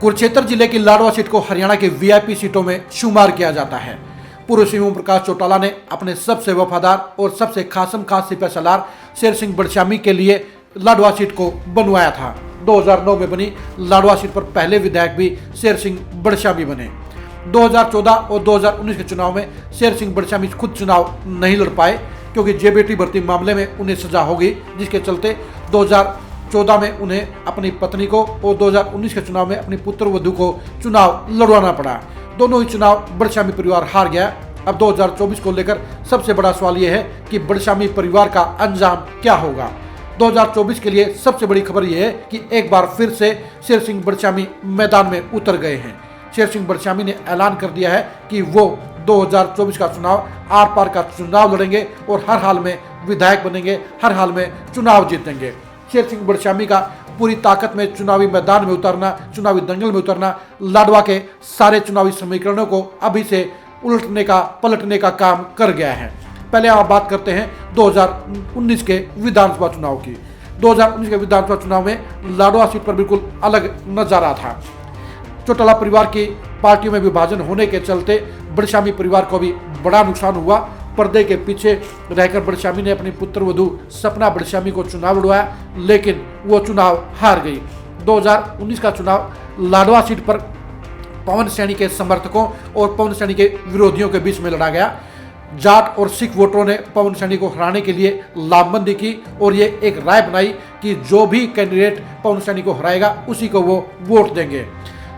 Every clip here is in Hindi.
कुरुक्षेत्र जिले की लाडवा सीट को हरियाणा की वीआईपी सीटों में शुमार किया जाता है। पूर्व सीएम ओम प्रकाश चौटाला ने अपने सबसे वफादार और सबसे खासम खास सिपह सलार शेर सिंह बड़शामी के लिए लाडवा सीट को बनवाया था। 2009 में बनी लाडवा सीट पर पहले विधायक भी शेर सिंह बड़शामी बने। 2014 और 2019 के चुनाव में शेर सिंह बड़शामी खुद चुनाव नहीं लड़ पाए क्योंकि जेबीटी भर्ती मामले में उन्हें सजा हो गई, जिसके चलते 2014 में उन्हें अपनी पत्नी को और 2019 के चुनाव में अपनी पुत्र वधू को चुनाव लड़वाना पड़ा। दोनों ही चुनाव बड़शामी परिवार हार गया। अब 2024 को लेकर सबसे बड़ा सवाल यह है कि बड़शामी परिवार का अंजाम क्या होगा। 2024 के लिए सबसे बड़ी खबर यह है कि एक बार फिर से शेर सिंह बड़शामी मैदान में उतर गए हैं। शेर सिंह बड़शामी ने ऐलान कर दिया है कि वो 2024 का चुनाव आर पार का चुनाव लड़ेंगे और हर हाल में विधायक बनेंगे, हर हाल में चुनाव जीतेंगे। शेर सिंह बड़शामी का पूरी ताकत में चुनावी मैदान में उतरना, चुनावी दंगल में उतरना, लाडवा के सारे चुनावी समीकरणों को अभी से उलटने का पलटने का काम कर गया है। पहले आप बात करते हैं 2019 के विधानसभा चुनाव की। 2019 के विधानसभा चुनाव में लाडवा सीट पर बिल्कुल अलग नजारा था। चौटाला परिवार की पार्टियों में विभाजन होने के चलते बड़शामी परिवार को भी बड़ा नुकसान हुआ। पर्दे के पीछे रहकर बड़शामी ने अपनी पुत्र वधू सपना बड़शामी को चुनाव लड़वाया, लेकिन वो चुनाव हार गई। 2019 का चुनाव लाडवा सीट पर पवन सैनी के समर्थकों और पवन सैनी के विरोधियों के बीच में लड़ा गया। जाट और सिख वोटरों ने पवन सैनी को हराने के लिए लामबंदी की और ये एक राय बनाई कि जो भी कैंडिडेट पवन सैनी को हराएगा उसी को वो वोट देंगे।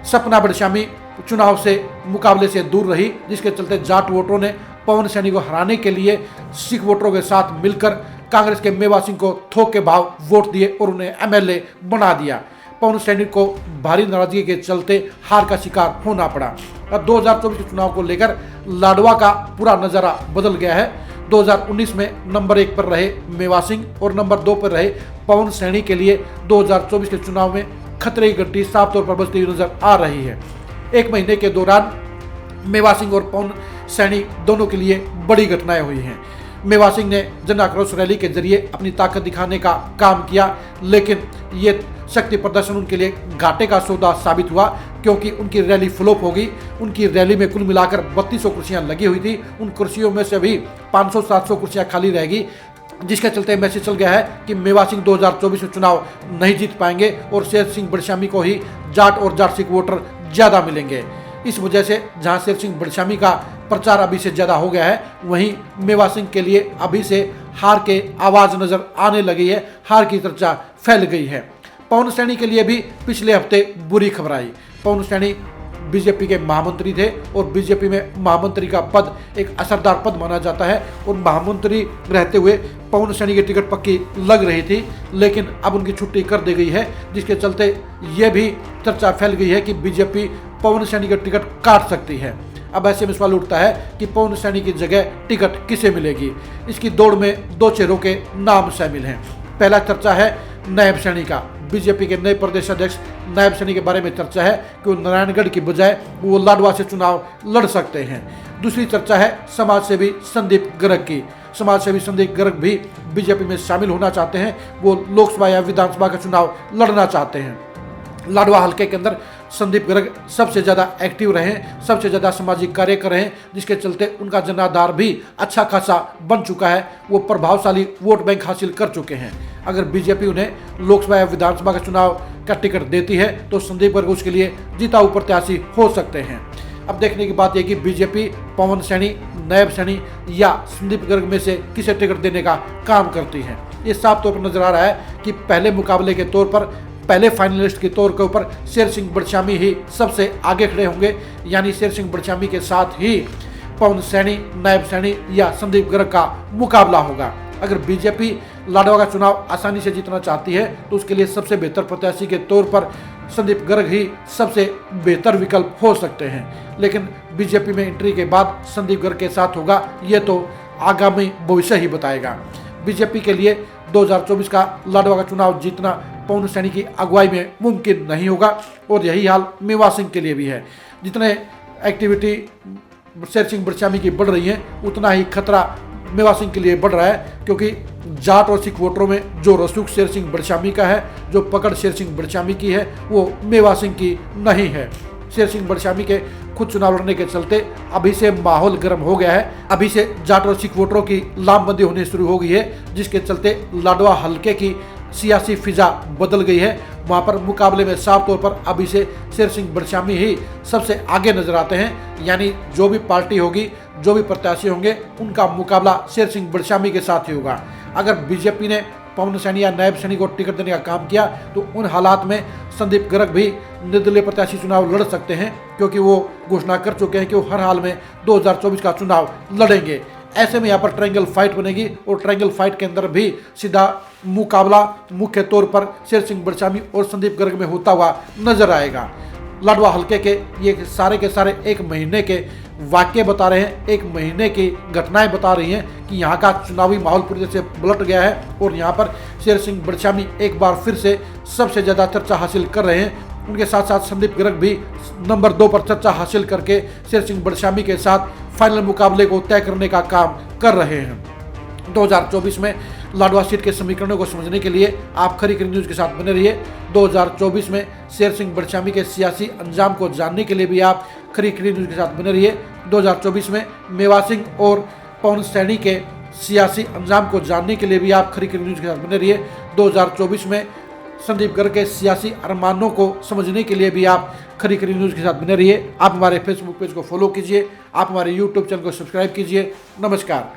सपना बड़शामी चुनाव से मुकाबले से दूर रही, जिसके चलते जाट वोटरों ने पवन सैनी को हराने के लिए सिख वोटरों के साथ मिलकर कांग्रेस के मेवा सिंह को थोक के भाव वोट दिए और उन्हें एमएलए बना दिया। पवन सैनी को भारी नाराजगी के चलते हार का शिकार होना पड़ा। अब 2024 के चुनाव को लेकर लाडवा का पूरा नज़ारा बदल गया है। 2019 में नंबर 1 पर रहे मेवा सिंह और नंबर 2 पर रहे पवन सैनी के लिए 2024 के चुनाव में खतरे की घंटी साफ तौर पर बजती हुई नजर आ रही है। एक महीने के दौरान मेवा सिंह और पवन सैनी दोनों के लिए बड़ी घटनाएं हुई हैं। मेवा सिंह ने जन आक्रोश रैली के जरिए अपनी ताकत दिखाने का काम किया, लेकिन ये शक्ति प्रदर्शन उनके लिए घाटे का सौदा साबित हुआ क्योंकि उनकी रैली फ्लॉप हो गई। उनकी रैली में कुल मिलाकर 3200 कुर्सियां लगी हुई थी। उन कुर्सियों में से भी 500-700 कुर्सियां खाली रहेगी, जिसके चलते मैसेज चल गया है कि मेवा सिंह 2024 में चुनाव नहीं जीत पाएंगे और शेर सिंह बड़शामी को ही जाट और जाट सिख वोटर ज़्यादा मिलेंगे। इस वजह से जहां शेर सिंह बड़शामी का प्रचार अभी से ज़्यादा हो गया है, वहीं मेवा सिंह के लिए अभी से हार के आवाज़ नज़र आने लगी है, हार की चर्चा फैल गई है। पवन सैनी के लिए भी पिछले हफ्ते बुरी खबर आई। पवन सैनी बीजेपी के महामंत्री थे और बीजेपी में महामंत्री का पद एक असरदार पद माना जाता है और महामंत्री रहते हुए पवन सैनी की टिकट पक्की लग रही थी, लेकिन अब उनकी छुट्टी कर दी गई है, जिसके चलते ये भी चर्चा फैल गई है कि बीजेपी पवन सैनी की टिकट काट सकती है। अब ऐसे में सवाल उठता है कि पवन सैनी की जगह टिकट किसे मिलेगी। इसकी दौड़ में 2 चेहरों के नाम शामिल हैं। पहला चर्चा है नायब सैनी का। बीजेपी के नए प्रदेश अध्यक्ष नायब सैनी के बारे में चर्चा है कि वो नारायणगढ़ की बजाय वो लाडवा से चुनाव लड़ सकते हैं। दूसरी चर्चा है समाजसेवी संदीप गर्ग की। समाजसेवी संदीप गर्ग भी बीजेपी में शामिल होना चाहते हैं। वो लोकसभा या विधानसभा का चुनाव लड़ना चाहते हैं। लाडवा हल्के के अंदर संदीप गर्ग सबसे ज़्यादा एक्टिव रहे, सबसे ज़्यादा सामाजिक कार्य कर रहे हैं, जिसके चलते उनका जनाधार भी अच्छा खासा बन चुका है। वो प्रभावशाली वोट बैंक हासिल कर चुके हैं। अगर बीजेपी उन्हें लोकसभा या विधानसभा का चुनाव का टिकट देती है तो संदीप गर्ग उसके लिए जीता हुआ प्रत्याशी हो सकते हैं। अब देखने की बात यह कि बीजेपी पवन सैनी, नायब सैनी या संदीप गर्ग में से किसे टिकट देने का काम करती है। ये साफ तौर पर नजर आ रहा है कि पहले मुकाबले के तौर पर, पहले फाइनलिस्ट के तौर के ऊपर शेर सिंह बड़शामी ही सबसे आगे खड़े होंगे, यानी शेर सिंह बड़शामी के साथ ही पवन सैनी, नायब सैनी या संदीप गर्ग का मुकाबला होगा। अगर बीजेपी लाडवा का चुनाव आसानी से जीतना चाहती है तो उसके लिए सबसे बेहतर प्रत्याशी के तौर पर संदीप गर्ग ही सबसे बेहतर विकल्प हो सकते हैं, लेकिन बीजेपी में एंट्री के बाद संदीप गर्ग के साथ होगा ये तो आगामी भविष्य ही बताएगा। बीजेपी के लिए 2024 का लाडवा का चुनाव जीतना पवन सैनी की अगुवाई में मुमकिन नहीं होगा और यही हाल मेवा सिंह के लिए भी है। जितने एक्टिविटी शेर सिंह बड़शामी की बढ़ रही है, उतना ही खतरा मेवा सिंह के लिए बढ़ रहा है, क्योंकि जाट और सिख वोटरों में जो रसूख शेर सिंह बड़शामी का है, जो पकड़ शेर सिंह बड़शामी की है, वो मेवा सिंह की नहीं है। शेर सिंह बड़शामी के खुद चुनाव लड़ने के चलते अभी से माहौल गर्म हो गया है। अभी से जाट और सिख वोटरों की लामबंदी होनी शुरू हो गई है, जिसके चलते लाडवा हलके की सियासी फिजा बदल गई है। वहां पर मुकाबले में साफ तौर पर अभी से शेर सिंह बड़शामी ही सबसे आगे नजर आते हैं। यानी जो भी पार्टी होगी, जो भी प्रत्याशी होंगे, उनका मुकाबला शेर सिंह बड़शामी के साथ ही होगा। अगर बीजेपी ने पवन सैनी या नायब सैनी को टिकट देने का काम किया तो उन हालात में संदीप गर्ग भी निर्दलीय प्रत्याशी चुनाव लड़ सकते हैं, क्योंकि वो घोषणा कर चुके हैं कि वो हर हाल में 2024 का चुनाव लड़ेंगे। ऐसे में यहाँ पर ट्रायंगल फाइट बनेगी और ट्रायंगल फाइट के अंदर भी सीधा मुकाबला मुख्य तौर पर शेर सिंह बड़शामी और संदीप गर्ग में होता हुआ नजर आएगा। लाडवा हलके के ये सारे के सारे एक महीने के वाक्य बता रहे हैं, एक महीने की घटनाएं बता रही हैं कि यहाँ का चुनावी माहौल पूरी तरह से पलट गया है और यहाँ पर शेर सिंह बड़शामी एक बार फिर से सबसे ज़्यादा चर्चा हासिल कर रहे हैं। उनके साथ साथ संदीप गर्ग भी नंबर 2 पर चर्चा हासिल करके शेर सिंह बड़शामी के साथ फाइनल मुकाबले को तय करने का काम कर रहे हैं। 2024 में लाडवा सीट के समीकरणों को समझने के लिए आप खरी खरी न्यूज़ के साथ बने रहिए। 2024 में शेर सिंह बड़शामी के सियासी अंजाम को जानने के लिए भी आप खरी खरी न्यूज़ के साथ बने रहिए। 2024 में मेवा सिंह और पवन सैनी के सियासी अंजाम को जानने के लिए भी आप खरी खरी न्यूज़ के साथ बने रहिए। 2024 में संदीप गर्ग के सियासी अरमानों को समझने के लिए भी आप खरी खरी न्यूज़ के साथ बने रहिए। आप हमारे फेसबुक पेज को फॉलो कीजिए, आप हमारे यूट्यूब चैनल को सब्सक्राइब कीजिए। नमस्कार।